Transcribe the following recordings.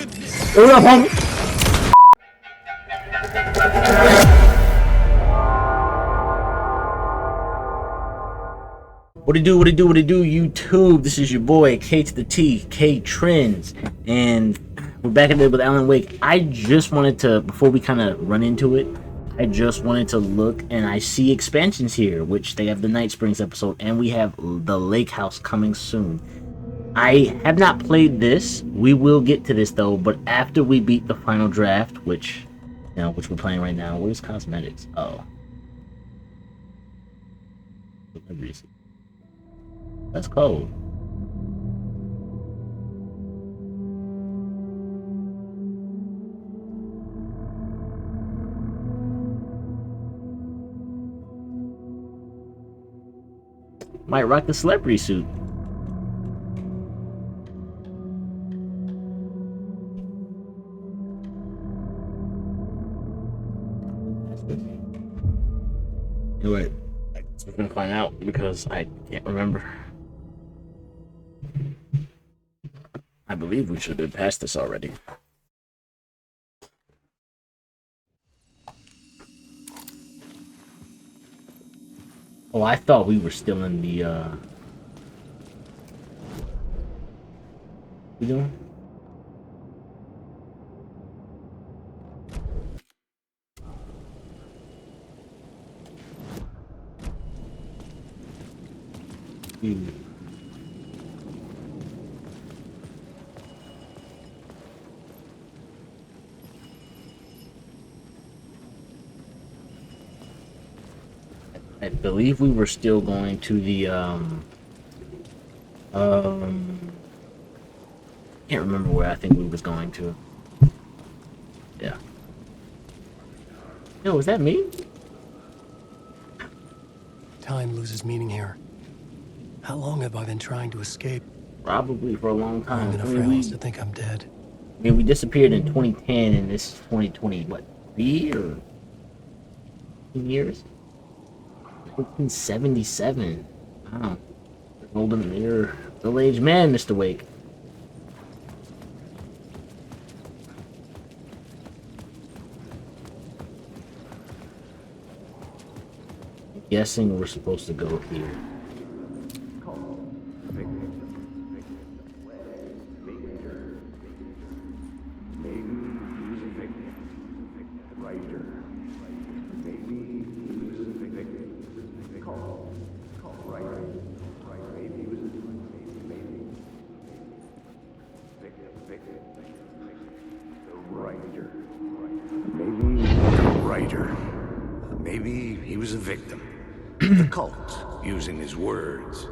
What up, homie? What it do, YouTube? This is your boy, K to the T, Ktrendzz, and we're back at it with Alan Wake. I just wanted to, before we kind of run into it, I just wanted to look, and I see expansions here, which they have the Night Springs episode, and we have the Lake House coming soon. I have not played this. We will get to this though, but after we beat the final draft, which we're playing right now. Where's cosmetics? Oh, that's cold. Might rock the celebrity suit. Anyway, I guess we're gonna find out because I can't remember. I believe we should have been past this already. Oh, I thought we were still in the What you doing? I believe we were still going to the can't remember where I think we was going to. Yeah. Yo, was that me? Time loses meaning here. How long have I been trying to escape? Probably for a long time. Long enough for Alice to think I'm dead. I mean, we disappeared in 2010, and this is 2020. What, 3 or 2 years? 1977. Wow. You're a middle-aged man, Mr. Wake. I'm guessing we're supposed to go here. Maybe he was a victim. The cult, using his words.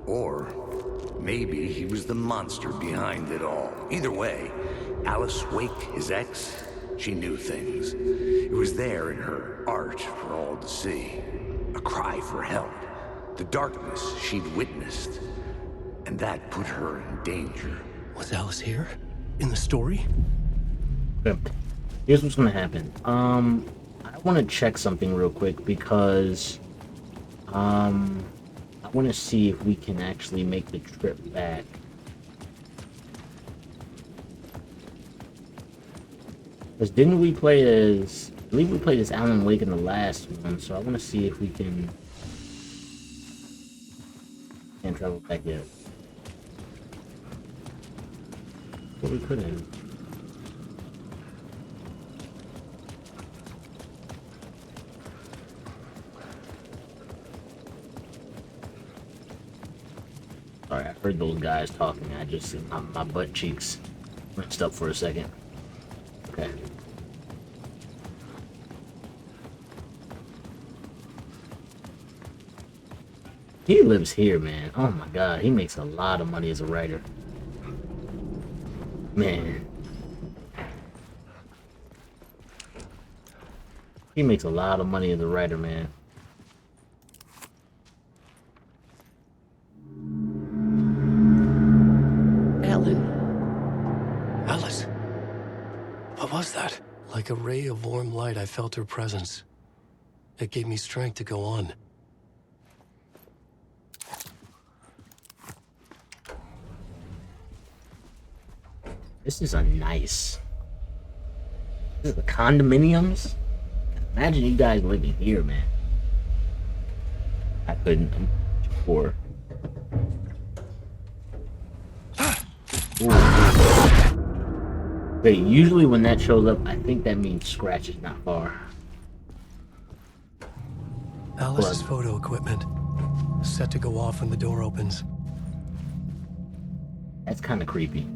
Or maybe he was the monster behind it all. Either way, Alice Wake, his ex, she knew things. It was there in her art for all to see. A cry for help. The darkness she'd witnessed. And that put her in danger. Was Alice here? In the story? Okay. Here's what's gonna happen. I want to check something real quick because I want to see if we can actually make the trip back. Because didn't we play as, I believe we played as Alan Wake in the last one, so I want to see if we can. Can't travel back yet. What we could have. Sorry, I heard those guys talking. I just, my butt cheeks rinsed up for a second. Okay. He lives here, man. Oh my god, he makes a lot of money as a writer. Man. He makes a lot of money as a writer, man. Alice. What was that? Like a ray of warm light, I felt her presence. It gave me strength to go on. This is a nice. This is the condominiums. Imagine you guys living here, man. I couldn't. I'm poor. Okay, usually when that shows up, I think that means Scratch is not far. Alice's photo equipment. Set to go off when the door opens. That's kind of creepy.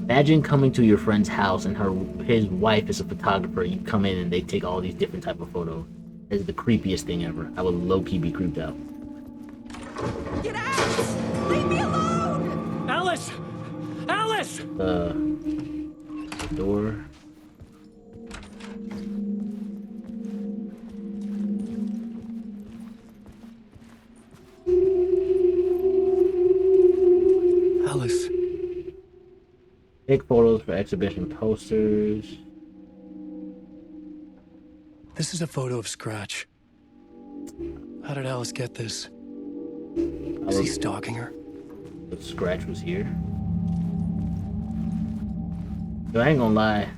Imagine coming to your friend's house and his wife is a photographer. You come in and they take all these different type of photos. That's the creepiest thing ever. I would low-key be creeped out. Get out! Leave me alone! Alice! Alice! Door. Alice. Take photos for exhibition posters. This is a photo of Scratch. How did Alice get this? Is he stalking her? Scratch was here. Yo, I ain't gonna lie.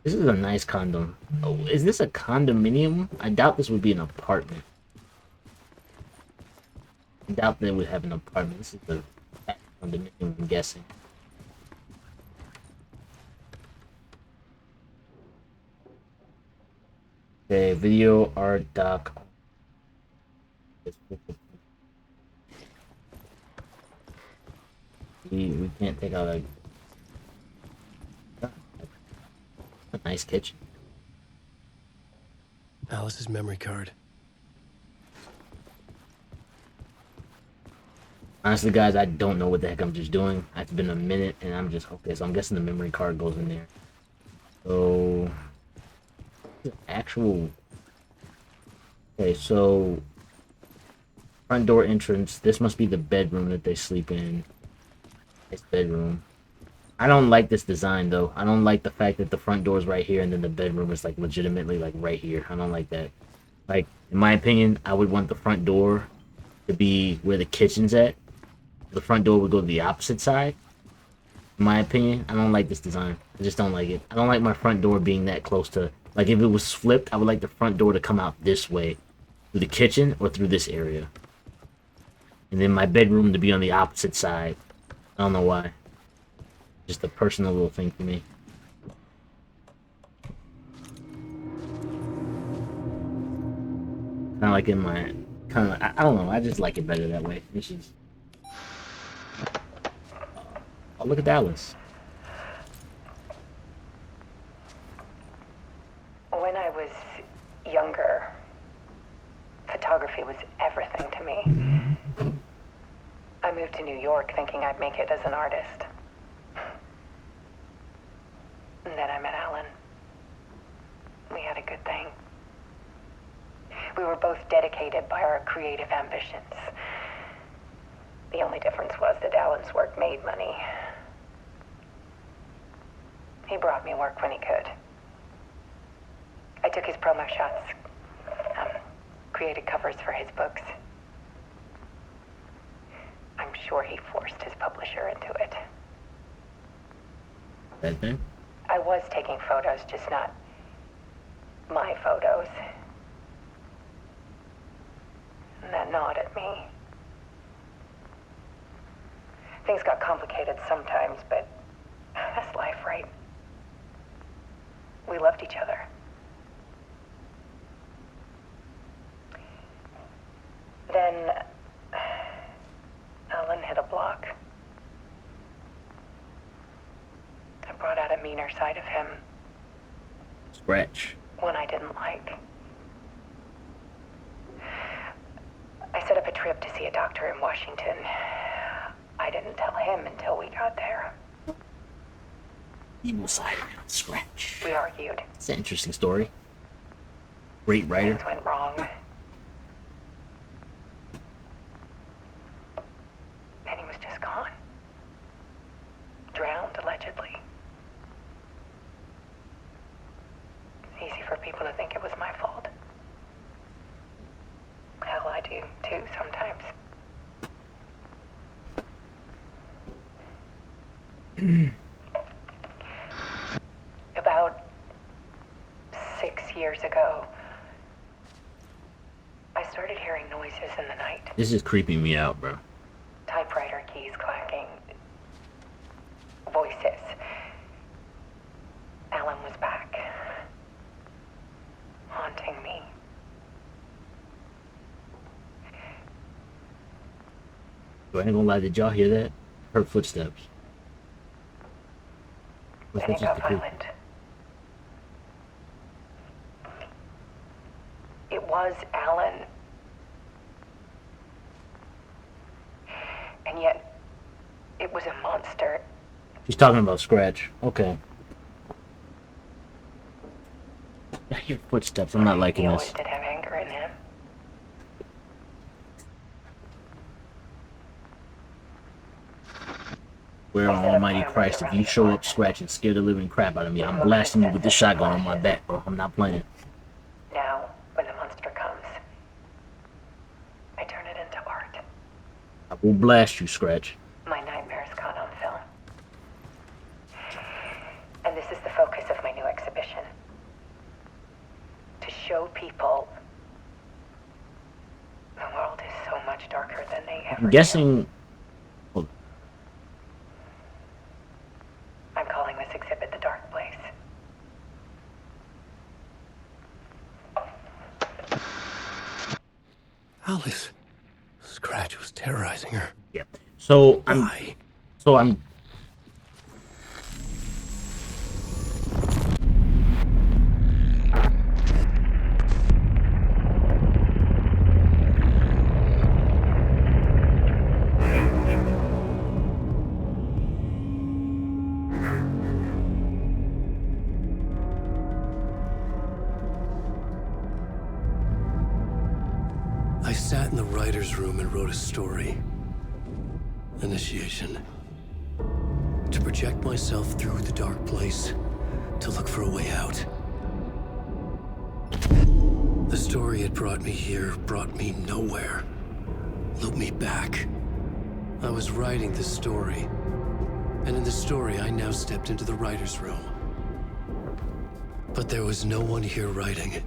This is a nice condom. Oh, is this a condominium? I doubt this would be an apartment. I doubt they would have an apartment. This is a condominium, I'm guessing. Okay, video, art, doc. We can't take out a nice kitchen. Alice's memory card. Honestly, guys, I don't know what the heck I'm just doing. It's been a minute, and I'm just okay. So I'm guessing the memory card goes in there. So actual. Okay, so front door entrance. This must be the bedroom that they sleep in. This bedroom. I don't like this design though. I don't like the fact that the front door is right here and then the bedroom is like legitimately like right here. I don't like that. Like, in my opinion, I would want the front door to be where the kitchen's at. The front door would go to the opposite side. In my opinion, I don't like this design. I just don't like it. I don't like my front door being that close to, like, if it was flipped, I would like the front door to come out this way, through the kitchen or through this area. And then my bedroom to be on the opposite side. I don't know why. Just a personal little thing for me. Kind of like in my, I don't know, I just like it better that way. It's just, oh, look at Dallas. When I was younger, photography was everything to me. I moved to New York thinking I'd make it as an artist. And then I met Alan. We had a good thing. We were both dedicated by our creative ambitions. The only difference was that Alan's work made money. He brought me work when he could. I took his promo shots, created covers for his books. I'm sure he forced his publisher into it. That thing? I was taking photos, just not my photos. And that gnawed at me. Things got complicated sometimes, but that's life, right? We loved each other. Then Alan hit a block. I brought out a meaner side of him. Scratch. One I didn't like. I set up a trip to see a doctor in Washington. I didn't tell him until we got there. Evil side of him, Scratch. We argued. It's an interesting story. Great writer. Things went wrong. And he was just gone. Drowned, allegedly. It's easy for people to think it was my fault. you, too, sometimes. About 6 years ago, I started hearing noises in the night. This is creeping me out, bro. Typewriter keys clacking. Voices. Alan was back. Haunting me. I ain't gonna lie, did y'all hear that? Her footsteps. Then it got violent. It was Alan. And yet, it was a monster. She's talking about Scratch. Okay. I hear footsteps. I'm not liking He this. always did have anger in him. Where on Almighty Christ, if you show up, Scratch, and scare the living crap out of me, I'm blasting you with this shotgun on my back, bro. I'm not playing. Now, when the monster comes, I turn it into art. I will blast you, Scratch. My nightmares caught on film. And this is the focus of my new exhibition. To show people the world is so much darker than they ever I'm guessing... knew. I'm calling this exhibit The Dark Place. Alice. Scratch was terrorizing her. Yeah. So Why? I'm I sat in the writer's room and wrote a story. Initiation. To project myself through the dark place, to look for a way out. The story had brought me here, brought me nowhere. Looped me back. I was writing the story. And in the story, I now stepped into the writer's room. But there was no one here writing.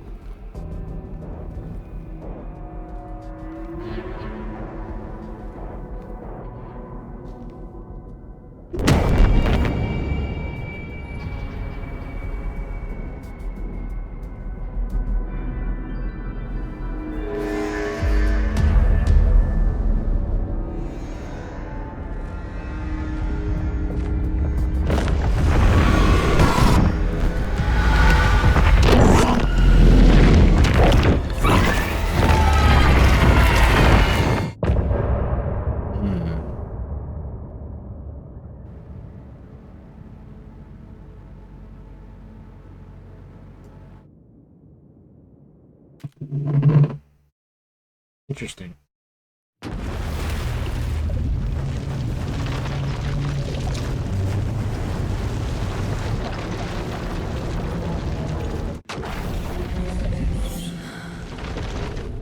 interesting.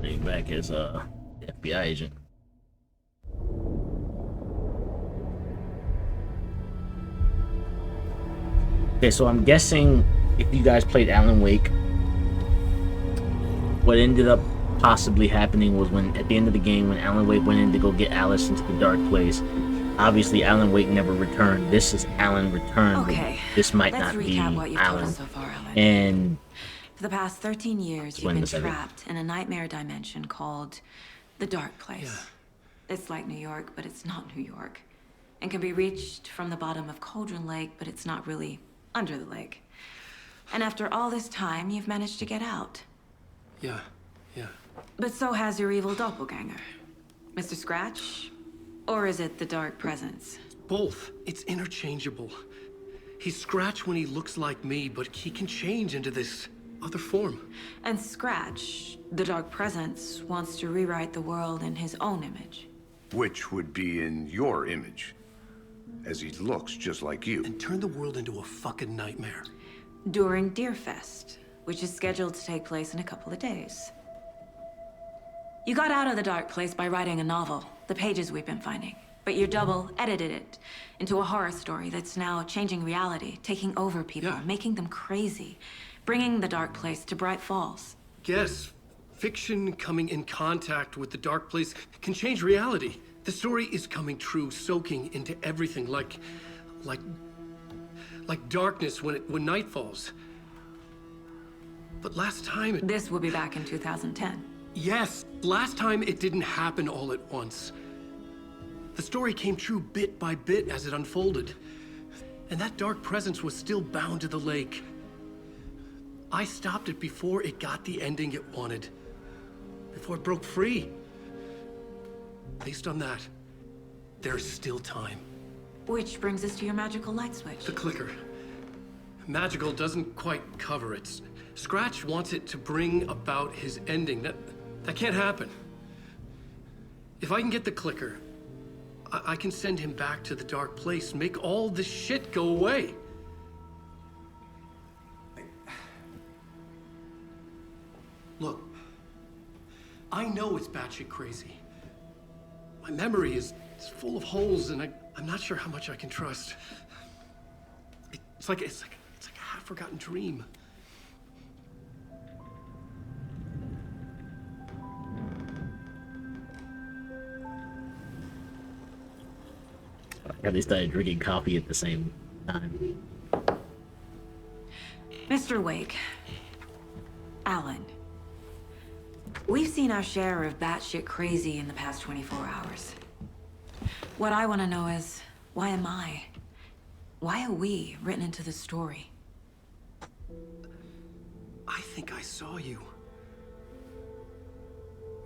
Being back as a FBI agent. Okay, so I'm guessing if you guys played Alan Wake, what ended up possibly happening was when, at the end of the game, when Alan Wake went in to go get Alice into the dark place, obviously Alan Wake never returned. This is Alan returned. Okay, this might let's not be recap what you've told Alan. us so far, Alan. And For the past 13 years, Explain you've been this, I think. trapped in a nightmare dimension called the Dark Place. It's like New York, but it's not New York. And can be reached from the bottom of Cauldron Lake, but it's not really under the lake. And after all this time, you've managed to get out. Yeah. But so has your evil doppelganger. Mr. Scratch? Or is it the Dark Presence? Both. It's interchangeable. He's Scratch when he looks like me, but he can change into this other form. And Scratch, the Dark Presence, wants to rewrite the world in his own image. Which would be in your image, as he looks just like you. And turn the world into a fucking nightmare. During Deerfest, which is scheduled to take place in a couple of days. You got out of the dark place by writing a novel, the pages we've been finding. But your double edited it into a horror story that's now changing reality, taking over people, Yeah. making them crazy, bringing the dark place to Bright Falls. Yes, fiction coming in contact with the dark place can change reality. The story is coming true, soaking into everything like darkness when night falls. But last time it... This will be back in 2010. Yes, last time it didn't happen all at once. The story came true bit by bit as it unfolded. And that dark presence was still bound to the lake. I stopped it before it got the ending it wanted. Before it broke free. Based on that, there's still time. Which brings us to your magical light switch. The clicker. Magical doesn't quite cover it. Scratch wants it to bring about his ending. That can't happen. If I can get the clicker, I can send him back to the dark place, make all this shit go away. Look, I know it's batshit crazy. My memory is full of holes, and I'm not sure how much I can trust. It's like a half-forgotten dream. They started drinking coffee at the same time. Mr. Wake, Alan, we've seen our share of batshit crazy in the past 24 hours. What I want to know is, why am I? Why are we written into the story? I think I saw you.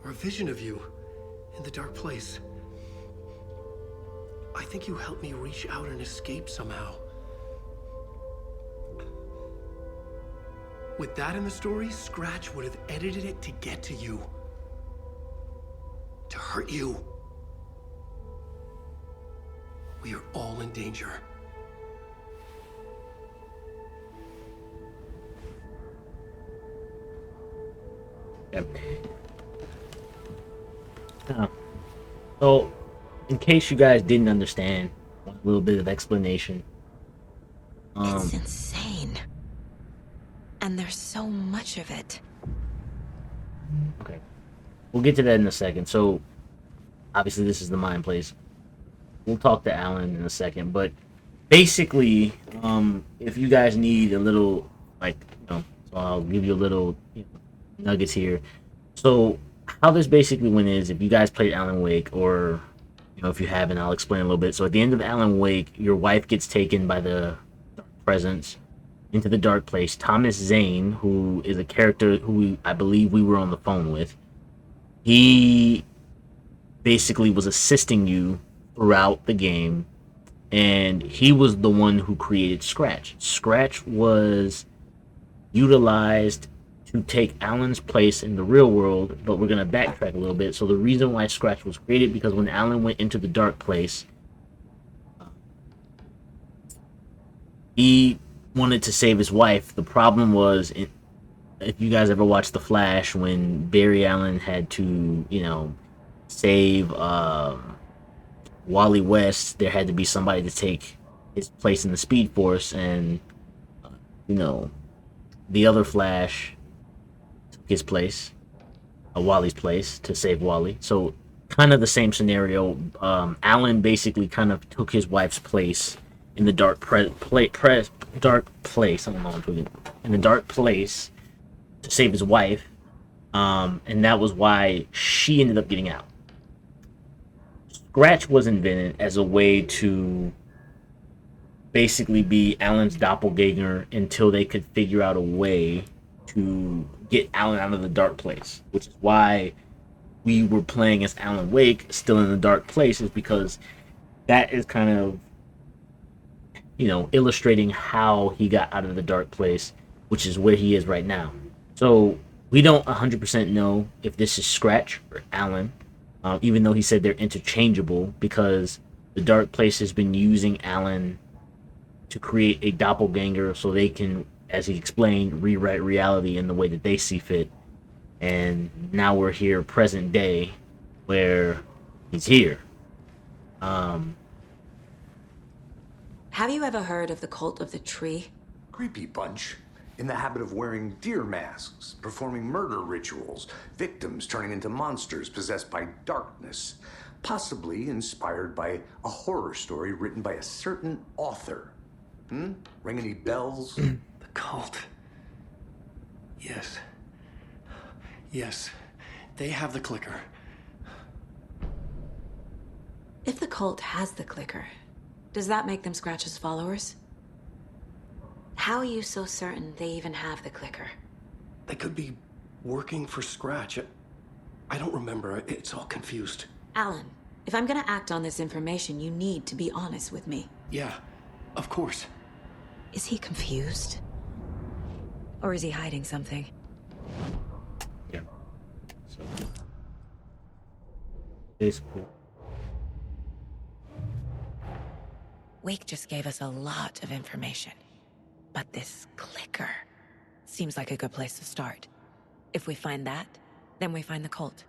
Or a vision of you in the dark place. I think you helped me reach out and escape somehow. With that in the story, Scratch would have edited it to get to you. To hurt you. We are all in danger. Yep. So, in case you guys didn't understand, a little bit of explanation. It's insane. And there's so much of it. Okay. We'll get to that in a second. So, obviously this is the mind place. We'll talk to Alan in a second, but basically, if you guys need a little, so I'll give you a little nuggets here. So, how this basically went is, if you guys played Alan Wake, or if you haven't, I'll explain a little bit. So at the end of Alan Wake, your wife gets taken by the dark presence into the dark place. Thomas Zane, who is a character who I believe we were on the phone with, he basically was assisting you throughout the game, and he was the one who created Scratch. Scratch was utilized to take Alan's place in the real world, but we're going to backtrack a little bit. So the reason why Scratch was created, because when Alan went into the dark place, he wanted to save his wife. The problem was, if you guys ever watched The Flash, when Barry Allen had to, save Wally West, there had to be somebody to take his place in the Speed Force, and, the other Flash his place, Wally's place, to save Wally. So kind of the same scenario. Alan basically kind of took his wife's place in the dark place. I don't know, in the dark place to save his wife, and that was why she ended up getting out. Scratch was invented as a way to basically be Alan's doppelganger until they could figure out a way to get Alan out of the dark place, which is why we were playing as Alan Wake still in the dark place, is because that is kind of illustrating how he got out of the dark place, which is where he is right now. So we don't 100% know if this is Scratch or Alan, even though he said they're interchangeable, because the dark place has been using Alan to create a doppelganger so they can, as he explained, rewrite reality in the way that they see fit. and now we're here, present day, where he's here. Have you ever heard of the cult of the tree? Creepy bunch. In the habit of wearing deer masks, performing murder rituals, victims turning into monsters possessed by darkness, possibly inspired by a horror story written by a certain author. Ring any bells? The cult. Yes. Yes. They have the clicker. If the cult has the clicker, does that make them Scratch's followers? How are you so certain they even have the clicker? They could be working for Scratch. I don't remember. It's all confused. Alan, if I'm gonna act on this information, you need to be honest with me. Yeah, of course. Is he confused? Or is he hiding something? Yeah. So it's cool. Wake just gave us a lot of information. But this clicker seems like a good place to start. If we find that, then we find the cult.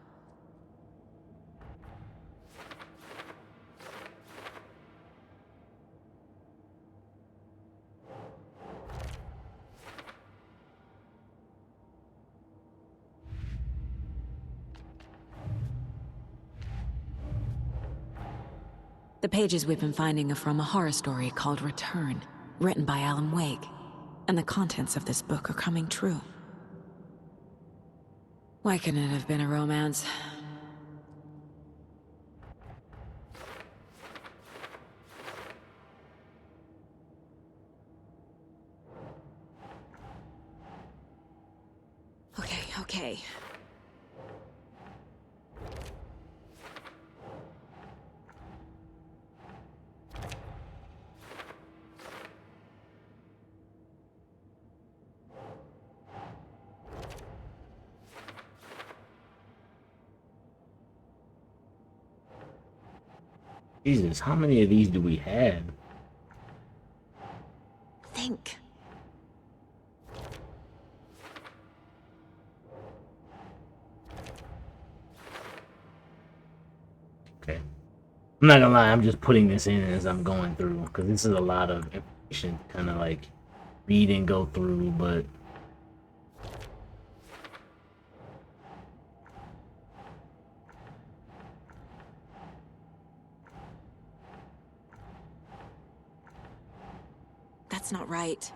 The pages we've been finding are from a horror story called Return, written by Alan Wake, and the contents of this book are coming true. Why couldn't it have been a romance? Okay. Jesus, how many of these do we have? Think. Okay. I'm not gonna lie, I'm just putting this in as I'm going through, because this is a lot of information to kind of like read and go through, but That's not right.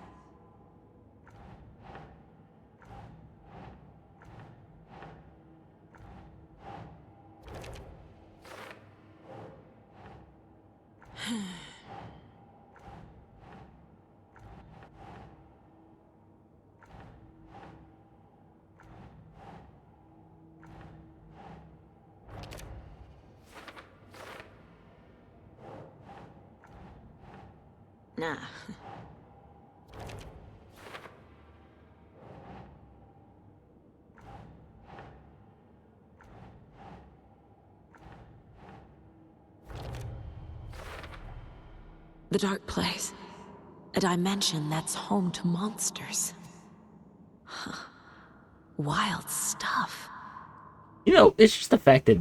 Nah. The dark place. A dimension that's home to monsters. Huh. Wild stuff. you know, it's just the fact that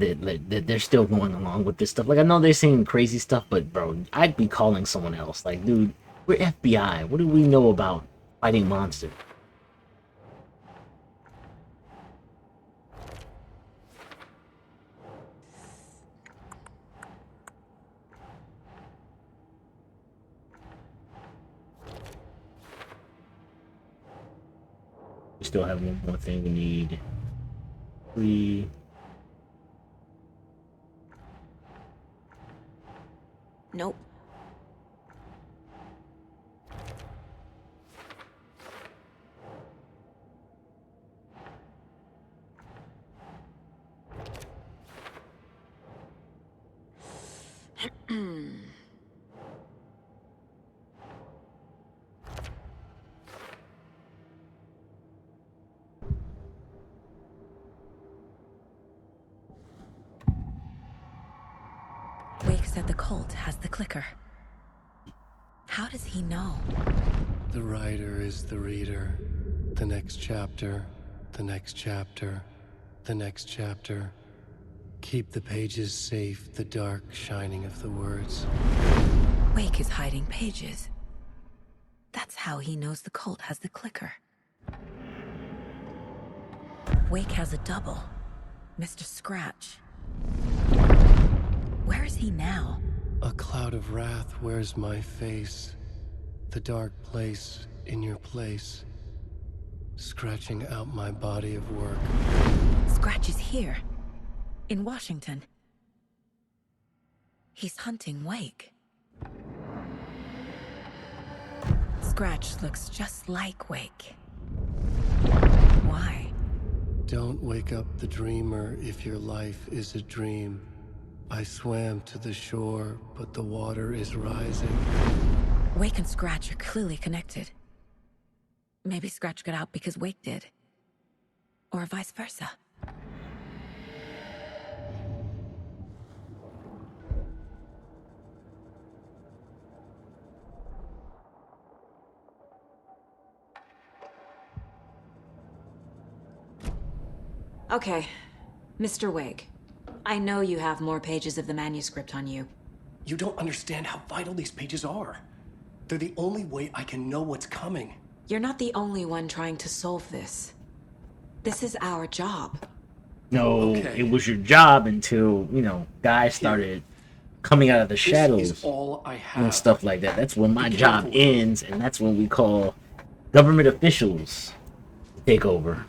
they're still going along with this stuff. Like, I know they're saying crazy stuff, but bro, I'd be calling someone else. Like, dude, we're FBI. What do we know about fighting monsters? We still have one more thing we need. 3. Nope. Wake said the cult has the clicker. How does he know? The writer is the reader. The next chapter, the next chapter. The next chapter. Keep the pages safe, the dark shining of the words. Wake is hiding pages. That's how he knows the cult has the clicker. Wake has a double. Mr. Scratch. Where is he now? A cloud of wrath wears my face. The dark place in your place. Scratching out my body of work. Scratch is here. In Washington. He's hunting Wake. Scratch looks just like Wake. Why? Don't wake up the dreamer if your life is a dream. I swam to the shore, but the water is rising. Wake and Scratch are clearly connected. Maybe Scratch got out because Wake did. Or vice versa. Okay, Mr. Wake. I know you have more pages of the manuscript on you. You don't understand how vital these pages are. They're the only way I can know what's coming. You're not the only one trying to solve this. This is our job. No, Okay. it was your job until, guys started coming out of the shadows This is all I have. and stuff like that. That's when my Be job careful. ends, and that's when we call government officials to take over.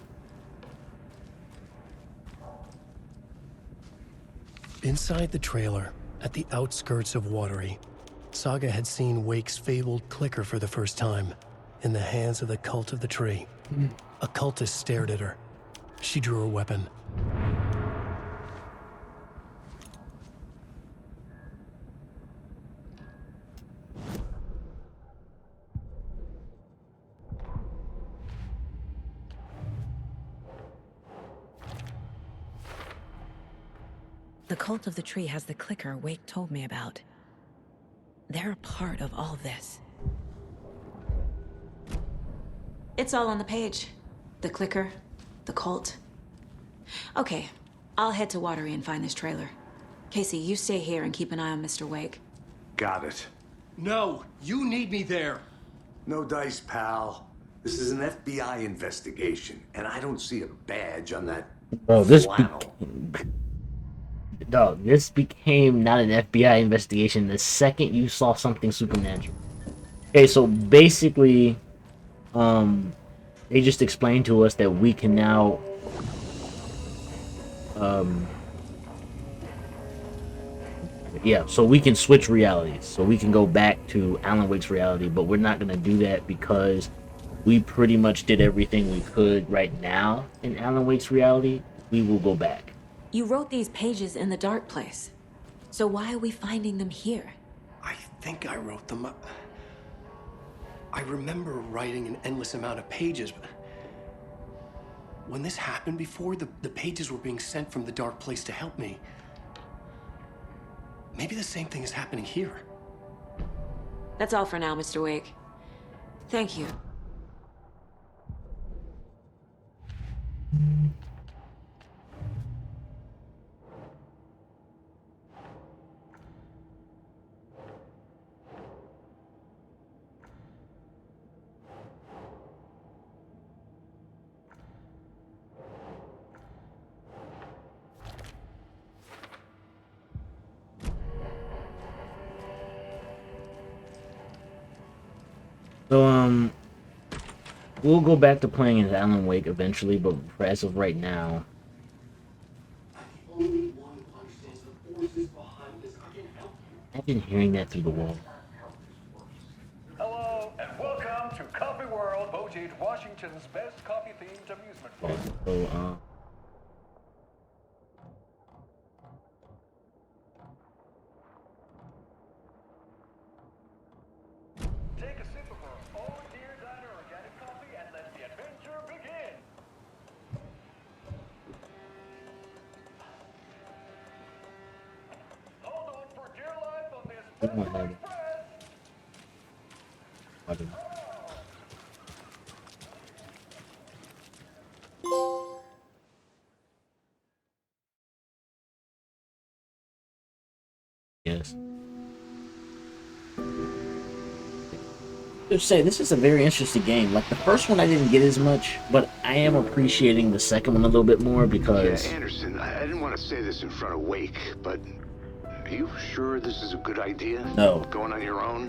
Inside the trailer, at the outskirts of Watery, Saga had seen Wake's fabled clicker for the first time, in the hands of the Cult of the Tree. A cultist stared at her. She drew her weapon. The Cult of the Tree has the clicker Wake told me about. They're a part of all this. It's all on the page. The clicker, the cult. Okay, I'll head to Watery and find this trailer. Casey, you stay here and keep an eye on Mr. Wake. Got it. No, you need me there. No dice, pal. This is an FBI investigation, and I don't see a badge on that Bro, this flannel. this became not an FBI investigation the second you saw something supernatural. Okay, so basically, they just explained to us that we can now, so we can switch realities. So we can go back to Alan Wake's reality, but we're not gonna do that because we pretty much did everything we could right now in Alan Wake's reality. We will go back. You wrote these pages in the dark place. So why are we finding them here? I think I wrote them. I remember writing an endless amount of pages, but when this happened before, the pages were being sent from the dark place to help me. Maybe the same thing is happening here. That's all for now, Mr. Wake. Thank you. So, we'll go back to playing as Alan Wake eventually, but as of right now, imagine hearing that through the wall. Hello, and welcome to Coffee World, voted Washington's best coffee-themed amusement park. So, Take a sip of our own Dear Diner organic coffee and let the adventure begin. Hold on for dear life on this Come on, Pepper lady. Express. I don't know. Yes. Just say this is a very interesting game. Like the first one, I didn't get as much, but I am appreciating the second one a little bit more because. Yeah, Anderson, I didn't want to say this in front of Wake, but are you sure this is a good idea? No. Going on your own?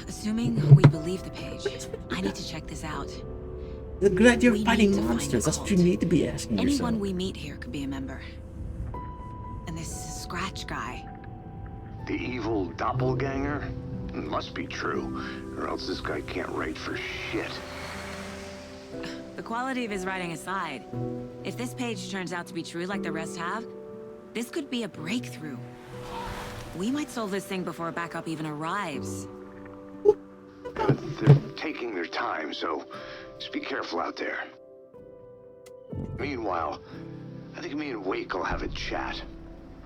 Assuming we believe the page, I need to check this out. The good idea We of fighting need to find monsters. a That's what you cult. need to be asking yourself. Anyone we meet here could be a member. And this Scratch guy. The evil doppelganger? Must be true, or else this guy can't write for shit. The quality of his writing aside, if this page turns out to be true like the rest have, this could be a breakthrough. We might solve this thing before backup even arrives. They're taking their time, so just be careful out there. Meanwhile, I think me and Wake will have a chat.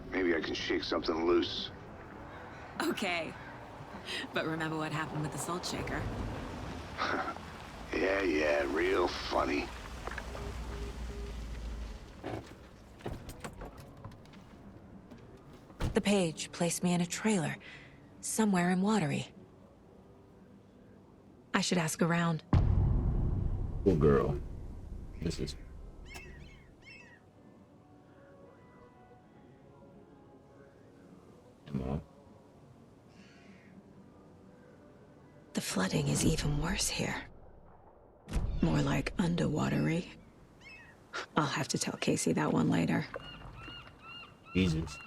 Maybe I can shake something loose. Okay. But remember what happened with the salt shaker? Yeah, real funny. The page placed me in a trailer, somewhere in Watery. I should ask around. Cool girl. This is. Come on. The flooding is even worse here. More like underwatery. I'll have to tell Casey that one later. Jesus.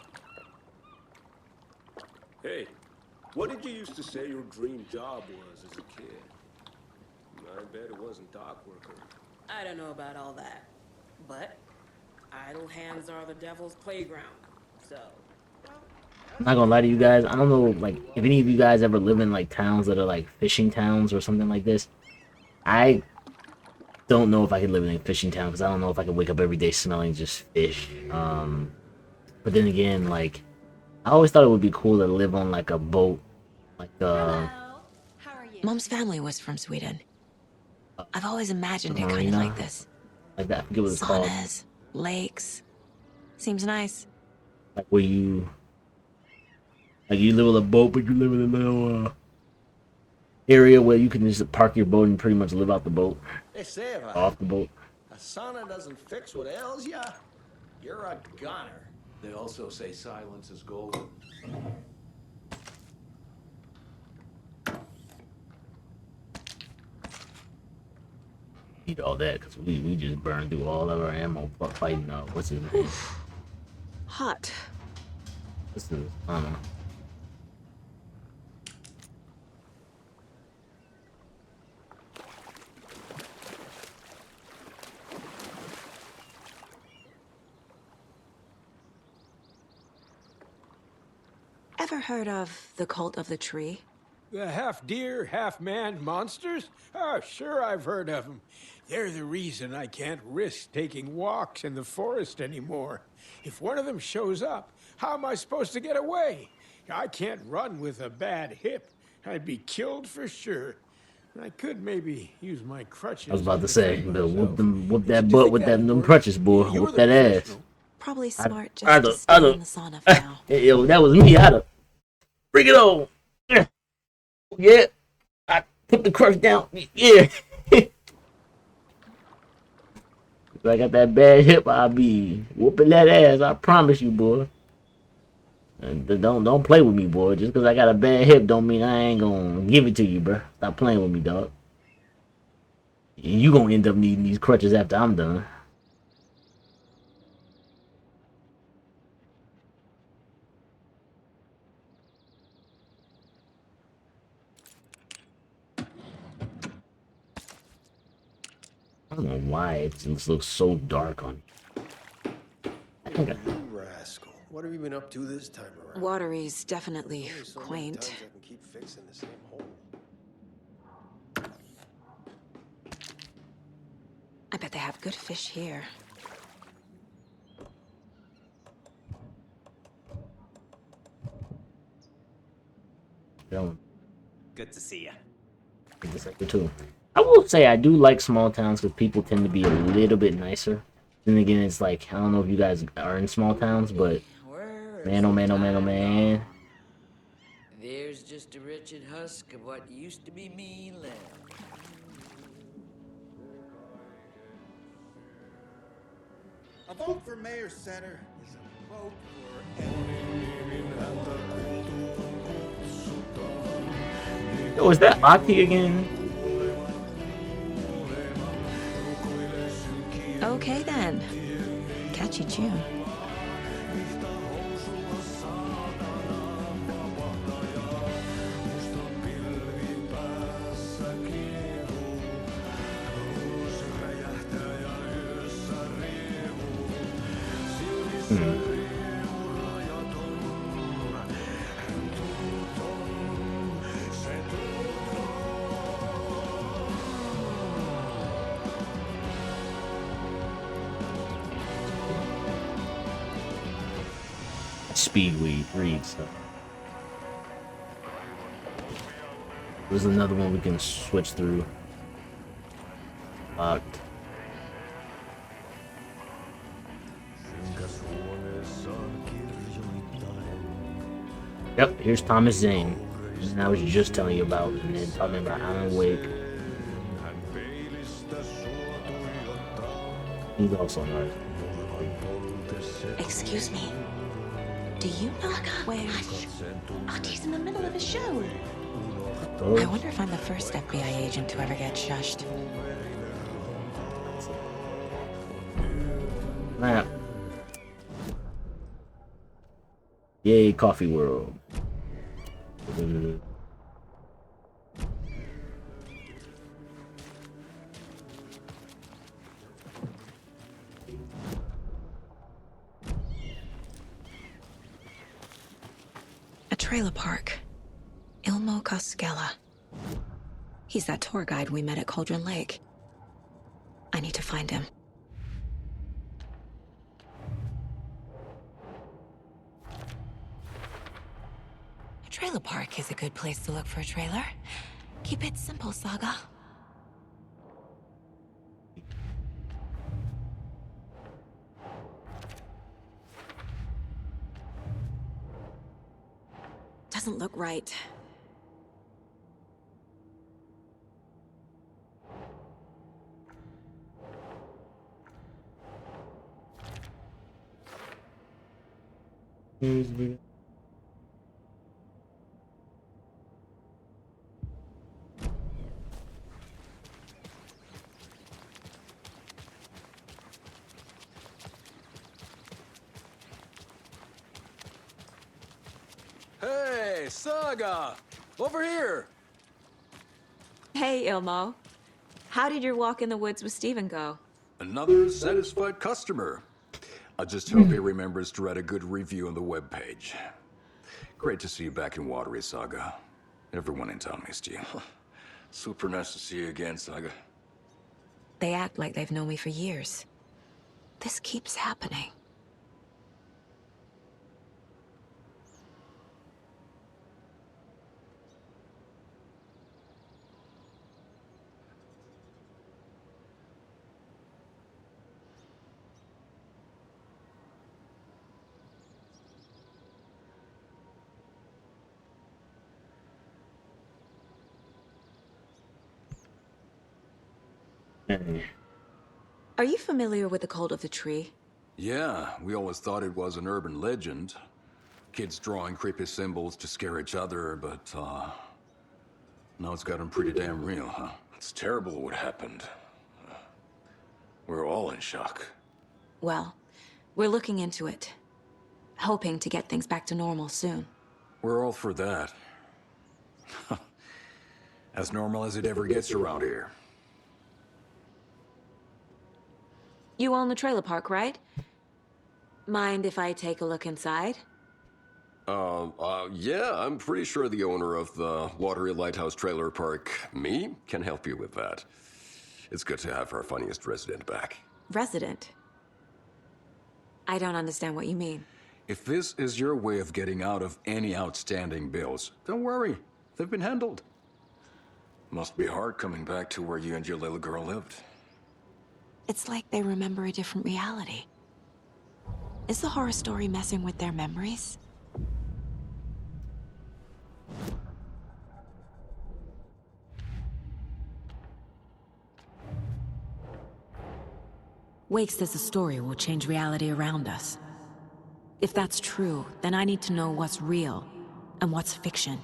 Hey, what did you used to say your dream job was as a kid? I bet it wasn't dock worker. I don't know about all that, but idle hands are the devil's playground, so... I'm not gonna lie to you guys. I don't know, like, if any of you guys ever live in, like, towns that are, like, fishing towns or something like this. I don't know if I could live in a fishing town, because I don't know if I could wake up every day smelling just fish. But then again, like, I always thought it would be cool to live on, like, a boat. Like, How are you? Mom's family was from Sweden. I've always imagined it kind of marina? like this. Like that, I forget what it's called. Saunas, lakes. Seems nice. Like, where you... Like, you live on a boat, but you live in a little, area where you can just park your boat and pretty much live out the boat. They say if Off the boat. a sauna doesn't fix what ails ya, you're a goner. They also say silence is golden. Eat all that, because we just burned through all of our ammo fighting, what's his name? Hot. This is, I don't know. Ever heard of the Cult of the Tree? The half-deer, half-man monsters? Oh, sure I've heard of them. They're the reason I can't risk taking walks in the forest anymore. If one of them shows up, how am I supposed to get away? I can't run with a bad hip. I'd be killed for sure. I could maybe use my crutches. I was about to to say, defend the myself. whoop Did that you butt think with that them would work? crutches, boy. You were Whoop the that ass. professional. Probably smart just I'd to have- stay I'd have- in the sauna for now. Hey, yo, that was me. I'd have... Bring it on. Yeah. I put the crutch down. Yeah. If I got that bad hip, I'll be whooping that ass. I promise you, boy. And don't play with me, boy. Just because I got a bad hip don't mean I ain't gonna give it to you, bro. Stop playing with me, dog. You gonna end up needing these crutches after I'm done. I don't know why it just looks so dark on me. I think You rascal. What have you been up to this time around? Watery's definitely Only so many quaint. times I can keep fixing the same hole. I bet they have good fish here. Good to see ya. too. I will say I do like small towns because people tend to be a little bit nicer. Then again, it's like, I don't know if you guys are in small towns, but Where Man, oh man, oh man, oh man. There's just a wretched husk of what used to be me left. A vote for Mayor Center is a vote for Oh, is that Aki again? Okay then. Catchy tune. Speed read stuff. There's another one we can switch through. Locked. Yep, here's Thomas Zane. And I was just telling you about, and then talking about Alan Wake. He's also nice. Excuse me. Do you know where... Artie's in the middle of a show. I wonder if I'm the first FBI agent to ever get shushed. Map. Yay, Coffee World. A trailer park. Ilmo Koskela. He's that tour guide we met at Cauldron Lake. I need to find him. A trailer park is a good place to look for a trailer. Keep it simple, Saga. Doesn't look right. Hey, Saga! Over here! Hey, Ilmo. How did your walk in the woods with Steven go? Another satisfied customer. I just hope he remembers to write a good review on the webpage. Great to see you back in Watery, Saga. Everyone in town missed you. Super nice to see you again, Saga. They act like they've known me for years. This keeps happening. Are you familiar with the cult of the tree? Yeah, we always thought it was an urban legend. Kids drawing creepy symbols to scare each other, but, now it's gotten pretty damn real, huh? It's terrible what happened. We're all in shock. Well, we're looking into it. Hoping to get things back to normal soon. We're all for that. As normal as it ever gets around here. You own the trailer park, right? Mind if I take a look inside? Yeah, I'm pretty sure the owner of the Watery Lighthouse Trailer Park, me, can help you with that. It's good to have our funniest resident back. Resident? I don't understand what you mean. If this is your way of getting out of any outstanding bills, don't worry. They've been handled. Must be hard coming back to where you and your little girl lived. It's like they remember a different reality. Is the horror story messing with their memories? Wake says the story will change reality around us. If that's true, then I need to know what's real and what's fiction.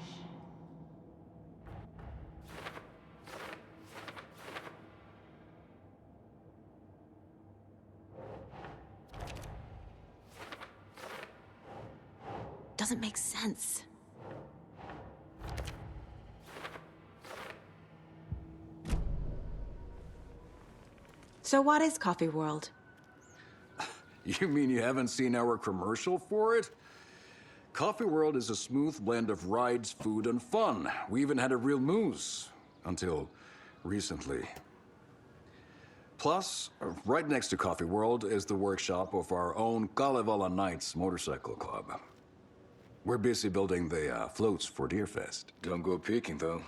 Doesn't make sense. So what is Coffee World? You mean you haven't seen our commercial for it? Coffee World is a smooth blend of rides, food, and fun. We even had a real moose. Until recently. Plus, right next to Coffee World is the workshop of our own Kalevala Knights motorcycle club. We're busy building the floats for Deerfest. Don't go peeking, though.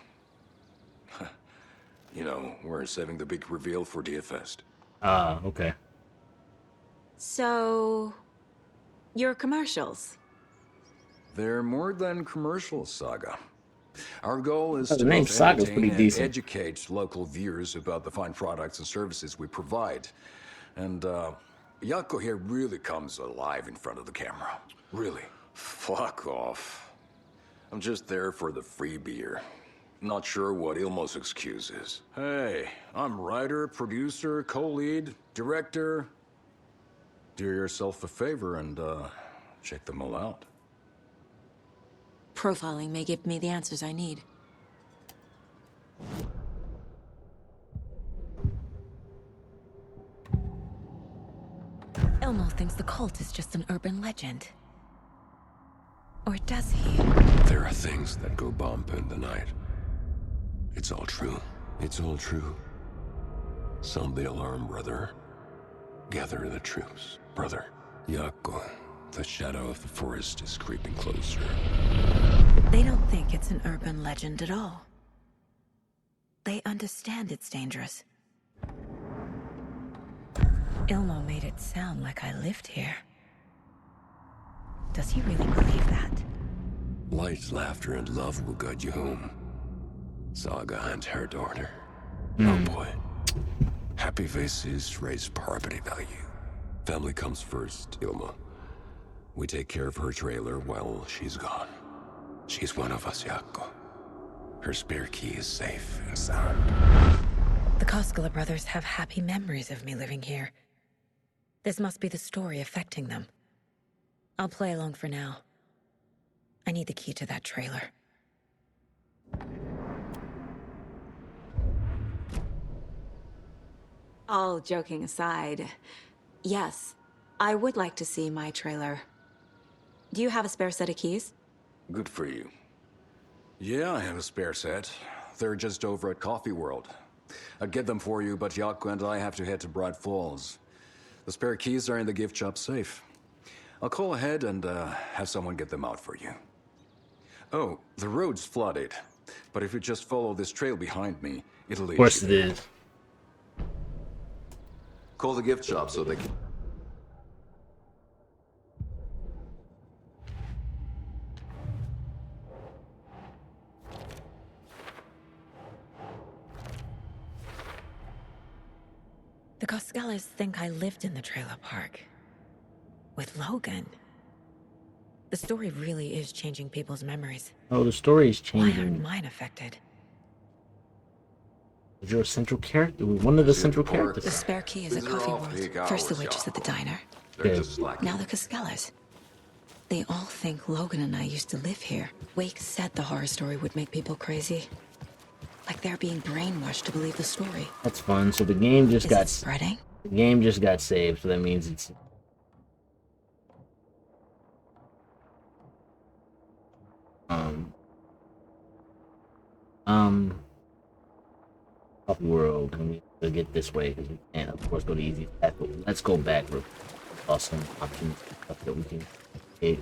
You know, we're saving the big reveal for Deerfest. Ah, okay. So... your commercials? They're more than commercials, Saga. Our goal is The to name both Saga's entertain pretty and decent. educate local viewers about the fine products and services we provide. And, Yako here really comes alive in front of the camera. Really. Fuck off. I'm just there for the free beer. Not sure what Ilmo's excuse is. Hey, I'm writer, producer, co-lead, director. Do yourself a favor and, check them all out. Profiling may give me the answers I need. Ilmo thinks the cult is just an urban legend. Or does he? There are things that go bump in the night. It's all true. It's all true. Sound the alarm, brother. Gather the troops, brother. Yako, the shadow of the forest is creeping closer. They don't think it's an urban legend at all. They understand it's dangerous. Ilmo made it sound like I lived here. Does he really believe that? Light, laughter, and love will guide you home. Saga and her daughter. Mm. Oh boy. Happy faces raise property value. Family comes first, Ilma. We take care of her trailer while she's gone. She's one of us, Yako. Her spare key is safe and sound. The Koskela brothers have happy memories of me living here. This must be the story affecting them. I'll play along for now. I need the key to that trailer. All joking aside, yes, I would like to see my trailer. Do you have a spare set of keys? Good for you. Yeah, I have a spare set. They're just over at Coffee World. I'll get them for you, but Yako and I have to head to Bright Falls. The spare keys are in the gift shop safe. I'll call ahead and have someone get them out for you. Oh, the road's flooded, but if you just follow this trail behind me, it'll lead you. Of course it is. Call the gift shop so they can... The Koskelas think I lived in the trailer park. With Logan. The story really is changing people's memories. Oh, the story is Why changing. aren't mine affected? Is your central character? One of the central characters. The spare key is at Coffee World. First the witches at the diner. Now the Koskelas. They all think Logan and I used to live here. Wake said the horror story would make people crazy. Like they're being brainwashed to believe the story. That's fun. So the game just got spreading. The game just got saved, so that means it's. Coffee World. And we will get this way because we can't, of course, go the easy path. But let's go back. We're awesome options stuff that we can take.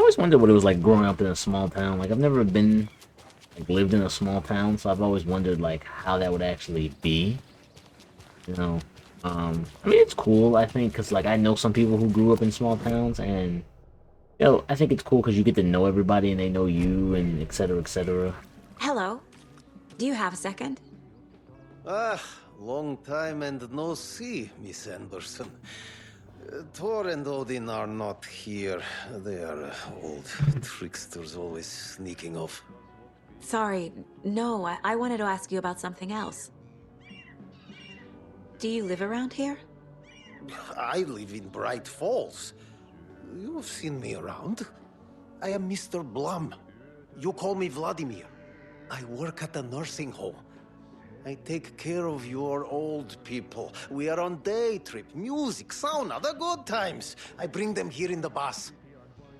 always wondered what it was like growing up in a small town. Like I've never been like lived in a small town, so I've always wondered like how that would actually be. You know, I mean it's cool I think because like I know some people who grew up in small towns, and you know I think it's cool because you get to know everybody and they know you and etc. etc. Hello. Do you have a second? Ah, long time and no see, Miss Anderson. Thor and Odin are not here. They are old tricksters always sneaking off. Sorry, no, I wanted to ask you about something else. Do you live around here? I live in Bright Falls. You've seen me around. I am Mr. Blum. You call me Vladimir. I work at a nursing home. I take care of your old people. We are on day trip, music, sauna, the good times. I bring them here in the bus.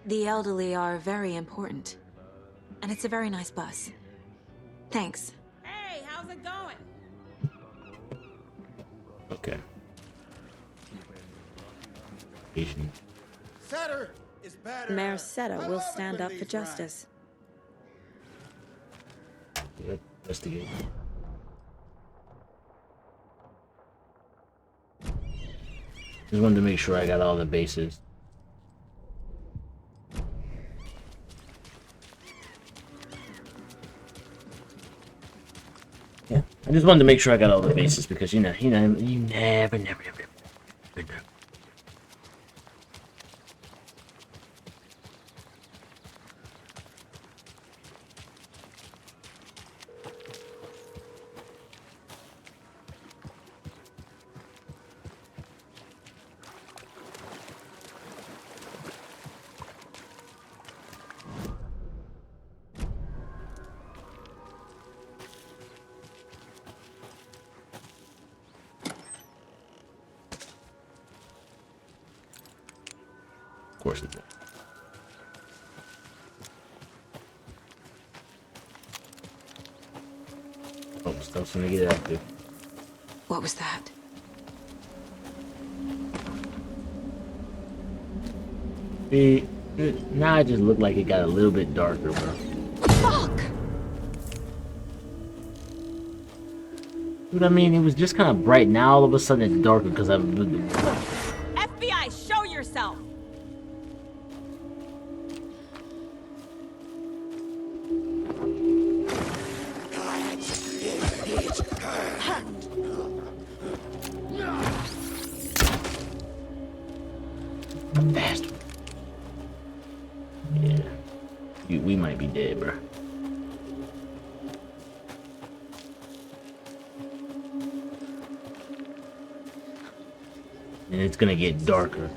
The elderly are very important. And it's a very nice bus. Thanks. Hey, how's it going? Okay. Setter is better. Mayor Seta will stand up for justice. Investigate. Just wanted to make sure I got all the bases. Yeah, I just wanted to make sure I got all the bases because you never know. Of course it will. Oh, stuff's gonna get active. What was that? See, now it just looked like it got a little bit darker, bro. Fuck! Dude, I mean, it was just kind of bright. Now all of a sudden it's darker because I'm... FBI, show yourself! Bastard. Yeah. We might be dead, bro. And it's gonna get darker.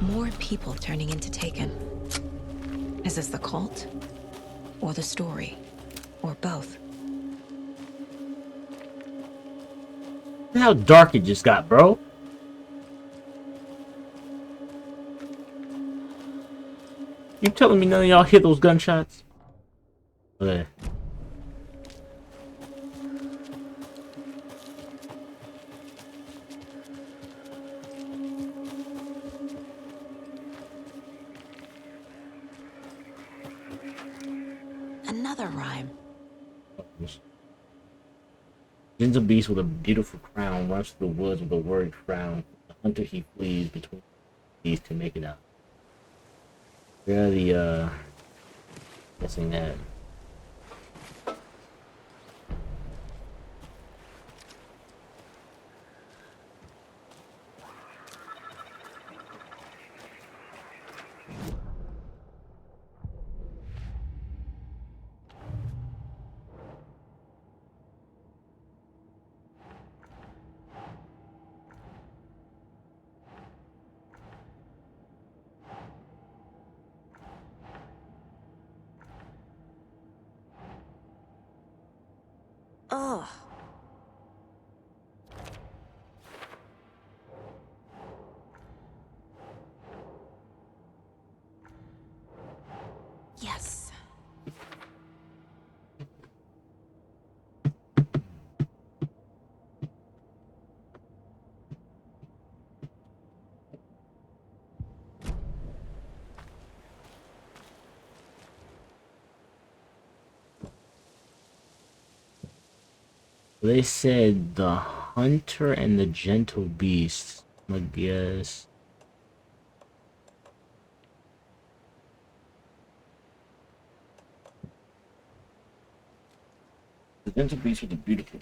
More people turning into Taken. Is this the cult? Or the story? Or both? Look how dark it just got, bro. You telling me none of y'all hear those gunshots? Okay. Another rhyme. Jin's a beast with a beautiful crown, runs through the woods with a worried frown. The hunter he flees between these to make it out. Yeah, the guessing that. Ugh. They said the hunter and the gentle beast. I guess. The gentle beast with the beautiful.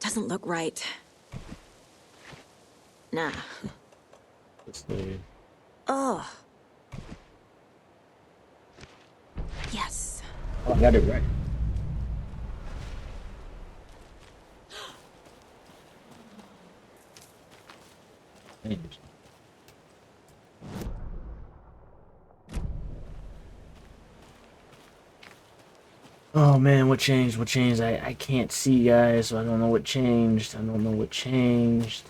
Doesn't look right. Nah. Oh. Yes. Oh, I got it right. Oh man, what changed? What changed? I can't see, guys, so I don't know what changed. I don't know what changed.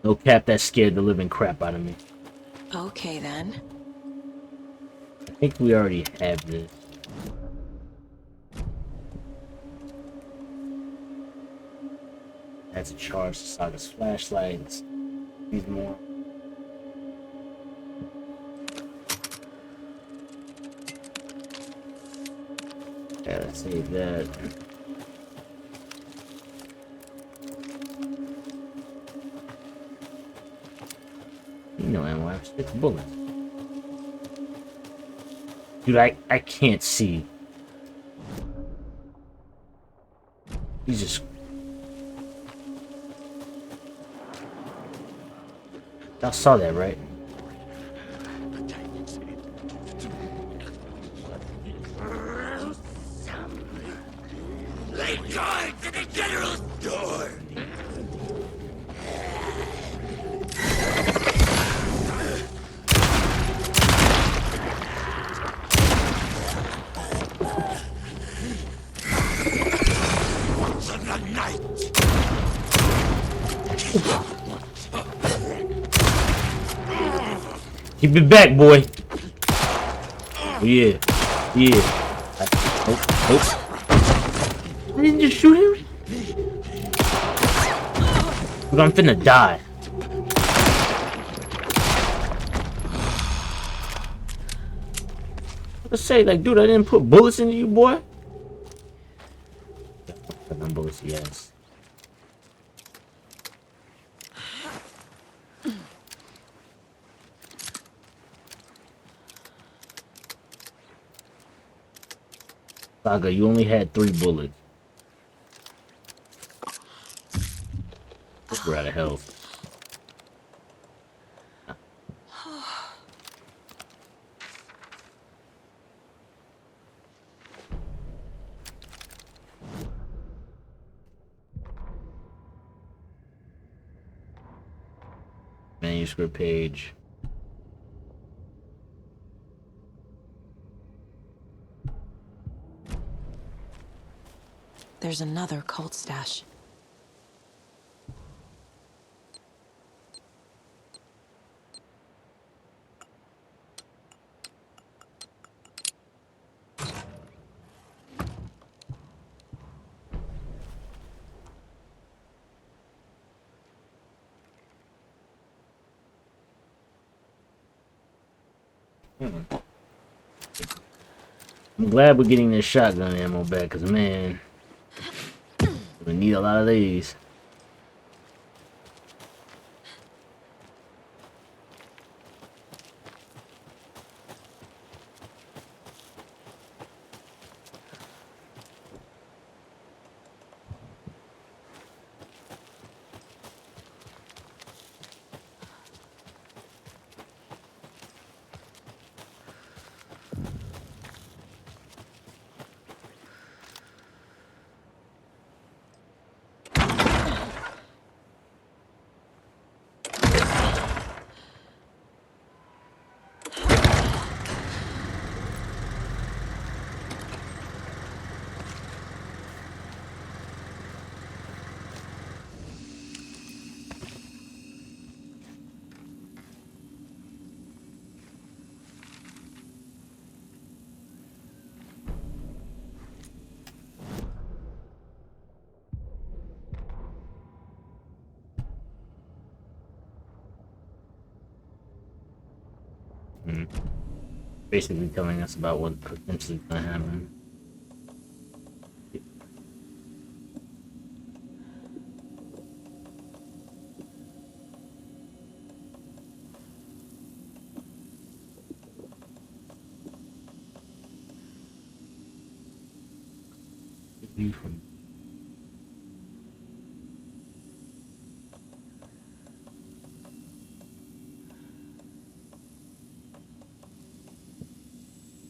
No cap, that scared the living crap out of me. Okay then. I think we already have this. That's a charge to Saga's flashlights. These more. Yeah, let's save that. You know, ammo, I have 6 bullets. Dude, I can't see. Jesus. Y'all saw that, right? They going to the general's door. Keep it back, boy. Oh, yeah. Yeah. Nope. I didn't just shoot him. Dude, I'm finna die. Let's say, like, dude, I didn't put bullets into you, boy. Put them bullets, yes. Saga, you only had 3 bullets. We're out of health. Manuscript page. There's another cult stash. I'm glad we're getting this shotgun ammo back, cause man, we need a lot of these. Basically telling us about what potentially gonna happen.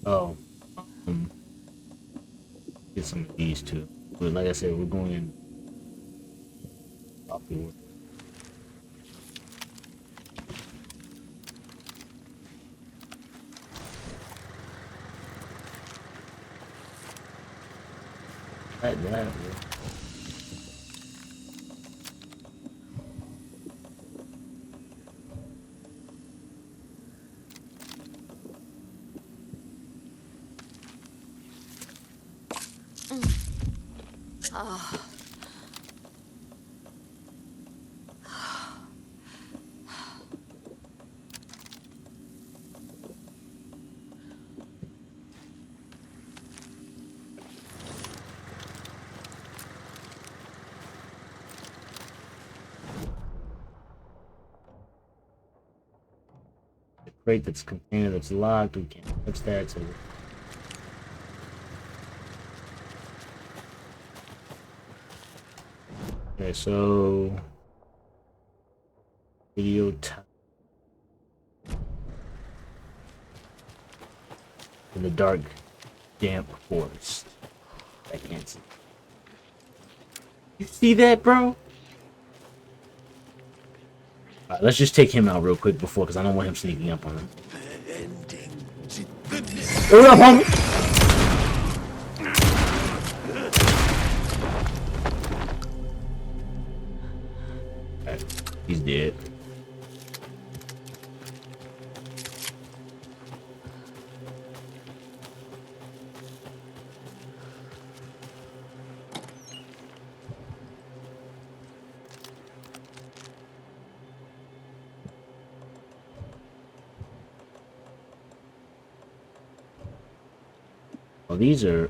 Oh, get some of these too. But like I said, we're going in coffee work. Like that. Oh. The crate that's container that's locked, we can't touch that, so okay, so video time in the dark, damp forest. I can't see. You see that, bro? Alright, let's just take him out real quick before, because I don't want him sneaking up on him. What up, homie? Right, he's dead. Well, these are...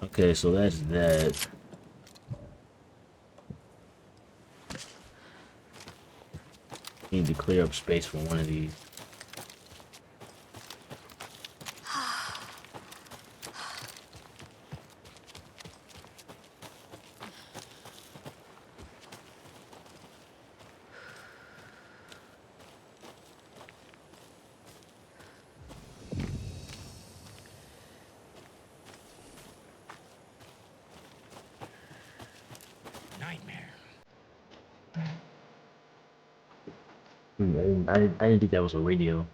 Okay, so that's that. Need to clear up space for one of these. I didn't think that was a radio.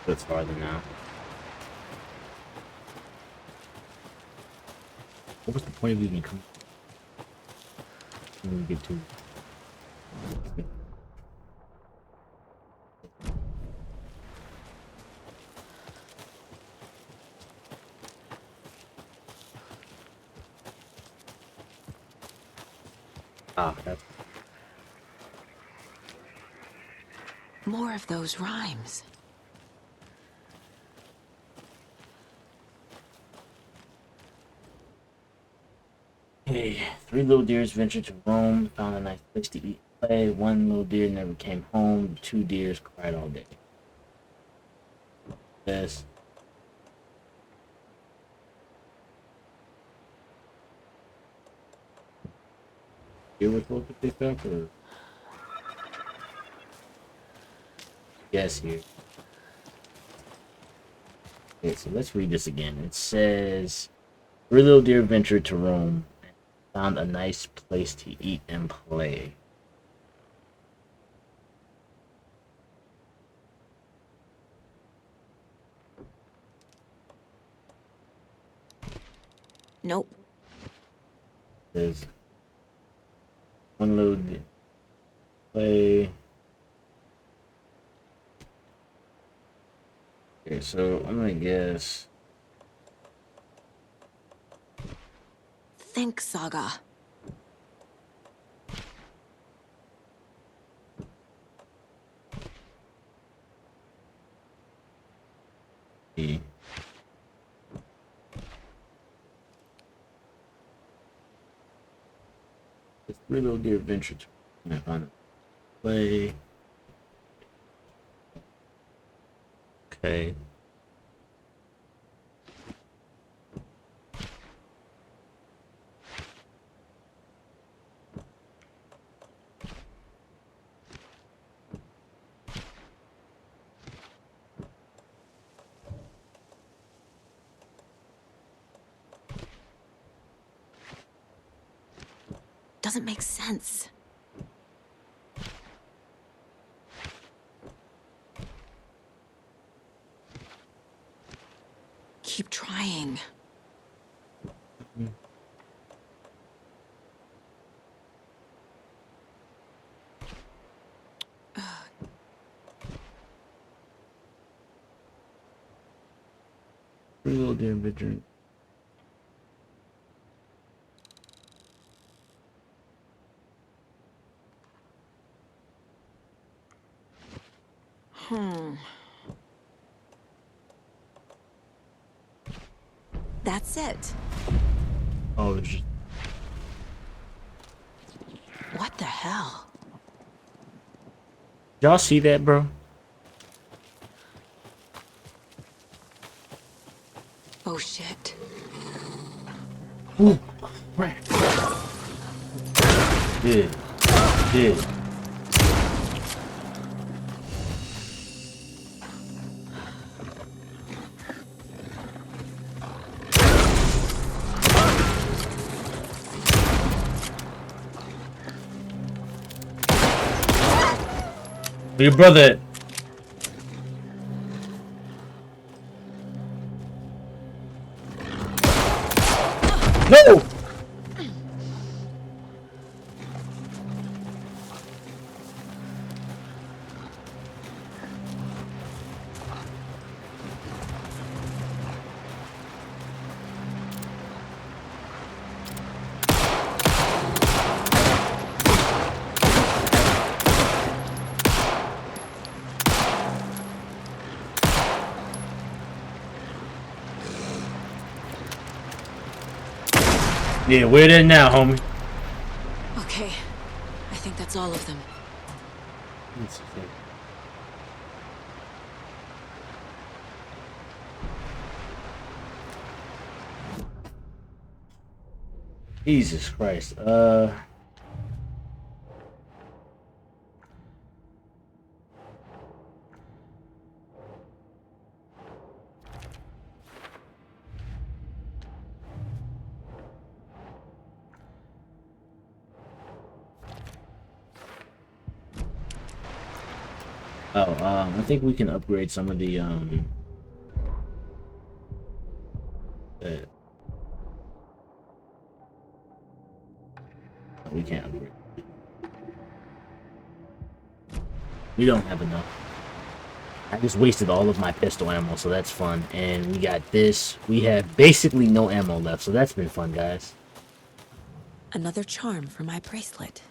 That's farther now. What was the point of even coming? When we get to that's More of those rhymes. okay. 3 little deers ventured to roam, found a nice place to eat and play. 1 little deer never came home. 2 deers cried all day. This. You were supposed to pick up, or guess here. Okay, so let's read this again. It says, 3 little deer ventured to roam, Found a nice place to eat and play. Nope. There's unload play. Okay, so I'm gonna guess. Think, Saga. E. It's Three Little Deer Adventure. I found it. Play. Okay. Doesn't make sense. Keep trying. Three Little Deer Adventure. That's it. Oh, it's just. What the hell? Y'all see that, bro? Oh shit. Ooh, crap. Did. Your brother. No! Yeah, we're there now, homie. Okay. I think that's all of them. Jesus Christ. I think we can upgrade some of the we can't upgrade. We don't have enough. I just wasted all of my pistol ammo, so that's fun. And we got this. We have basically no ammo left, so that's been fun, guys. Another charm for my bracelet.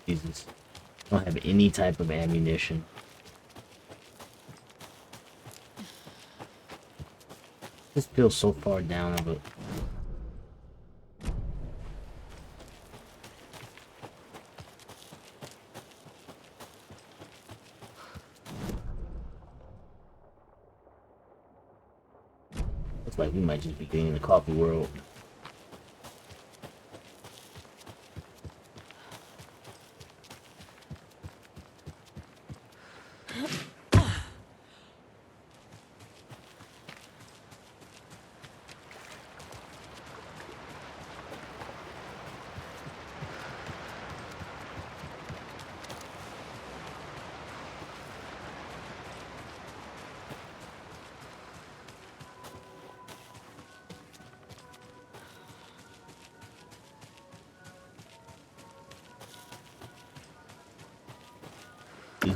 Jesus. I don't have any type of ammunition. This feels so far down of it. Looks like we might just be getting in the coffee world.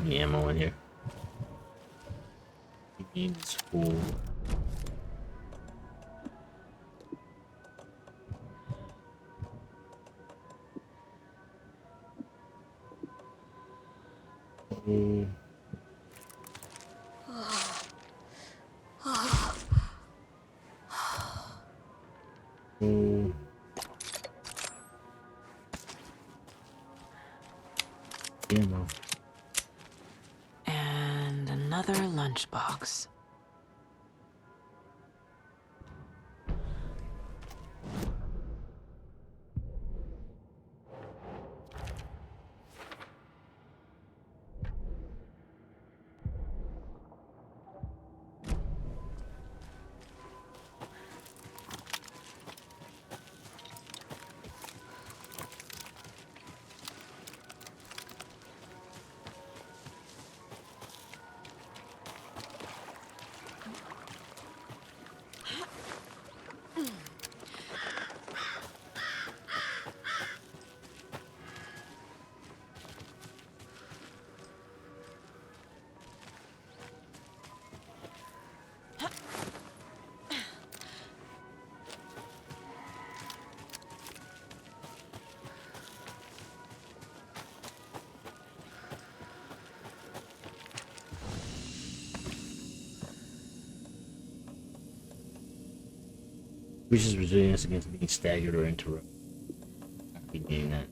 any ammo in here. Needs full. Ammo. And another lunchbox. Increases resilience against being staggered or interrupted. I'll be doing that.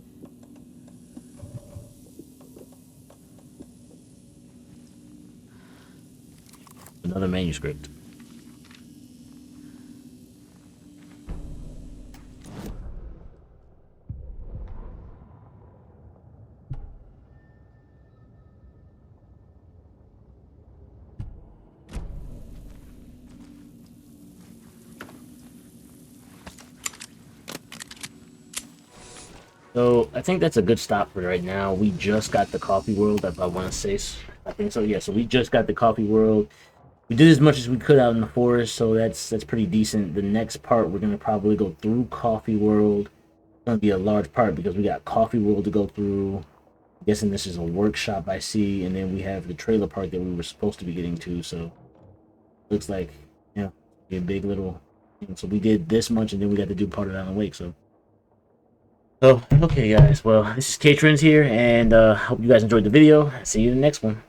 Another manuscript. So I think that's a good stop for right now. We just got the coffee world, if I want to say. I think so. Yeah. So we just got the coffee world. We did as much as we could out in the forest, so that's pretty decent. The next part, we're gonna probably go through coffee world. It's gonna be a large part because we got coffee world to go through. I'm guessing this is a workshop I see, and then we have the trailer park that we were supposed to be getting to. So looks like, yeah, a big little thing. So we did this much, and then we got to do part of Alan Wake. So okay, guys. Well, this is Ktrendzxzx here, and hope you guys enjoyed the video. See you in the next one.